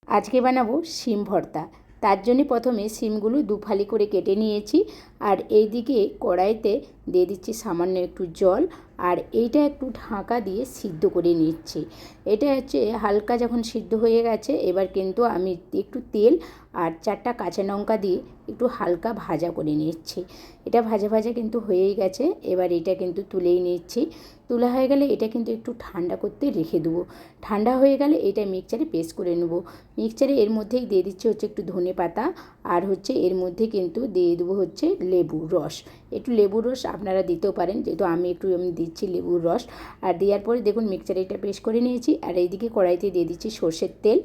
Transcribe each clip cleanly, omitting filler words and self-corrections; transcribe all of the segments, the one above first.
আজকে বানাবো শিম ভর্তা। তার জন্য প্রথমে শিমগুলো দুফালি করে কেটে নিয়েছি। আর এইদিকে কড়াইতে দিয়ে দিচ্ছি সামান্য একটু জল, আর এইটা একটু ঢাকা দিয়ে সিদ্ধ করে নিচ্ছি। এটা হচ্ছে হালকা যখন সিদ্ধ হয়ে গেছে, এবার কিন্তু আমি একটু তেল আর 4টা কাঁচা লঙ্কা দিয়ে একটু হালকা ভাজা করে নিচ্ছি। এটা ভাজা ভাজা কিন্তু হয়েই গেছে। এবার এটা কিন্তু তুলেই নিচ্ছি। তোলা হয়ে গেলে এটা কিন্তু একটু ঠান্ডা করতে রেখে দেবো। ঠান্ডা হয়ে গেলে এটা মিক্সচারে পেস্ট করে নেবো। মিক্সচারে এর মধ্যেই দিয়ে দিচ্ছি হচ্ছে একটু ধনে পাতা, আর হচ্ছে এর মধ্যে কিন্তু দিয়ে দেবো হচ্ছে লেবুর রস। একটু লেবুর রস আপনারা দিতেও পারেন, যেহেতু আমি দিচ্ছি লেবুর রস। আর দেওয়ার পরে দেখুন মিক্সচারে এটা পেস্ট করে নিয়েছি। আর এইদিকে কড়াইতে দিয়ে দিচ্ছি সর্ষের তেল,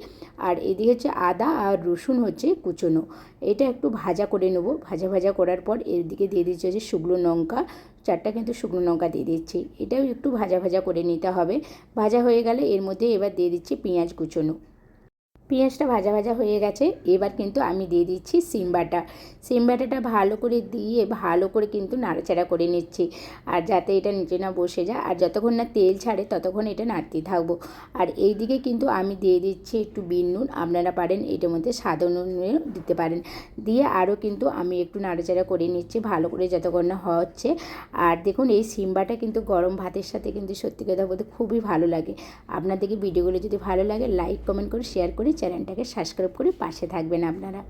আর এদিকে হচ্ছে আদা আর রসুন হচ্ছে কুচোনো। এটা একটু ভাজা করে নেবো। ভাজা ভাজা করার পর এর দিকে দিয়ে দিচ্ছি হচ্ছে শুকনো লঙ্কা, 4টা কিন্তু শুকনো লঙ্কা দিয়ে দিচ্ছি। এটাও একটু ভাজা ভাজা করে নিতে হবে। ভাজা হয়ে গেলে এর মধ্যে এবার দিয়ে দিচ্ছি পেঁয়াজ কুচোনো। পেঁয়াজটা ভাজা ভাজা হয়ে গেছে। এবার কিন্তু আমি দিয়ে দিচ্ছি সিম বাটা। সিম বাটাটা ভালো করে দিয়ে ভালো করে কিন্তু নাড়াচাড়া করে নিচ্ছি, আর যাতে এটা নিচে না বসে যায়। আর যতক্ষণ না তেল ছাড়ে ততক্ষণ এটা নাড়তেই থাকবো। আর এই দিকে কিন্তু আমি দিয়ে দিচ্ছি একটু বিন নুন, আপনারা পারেন এটার মধ্যে স্বাদ অনুযায়ী দিতে পারেন। দিয়ে আরও কিন্তু আমি একটু নাড়াচাড়া করে নিচ্ছি ভালো করে যতক্ষণ না হচ্ছে। আর দেখুন এই সিম বাটা কিন্তু গরম ভাতের সাথে কিন্তু সত্যি কথা বলতে খুবই ভালো লাগে। আপনাদেরকে ভিডিওগুলো যদি ভালো লাগে লাইক কমেন্ট করে শেয়ার করে চ্যানেলটাকে সাবস্ক্রাইব করে পাশে থাকবেন আপনারা।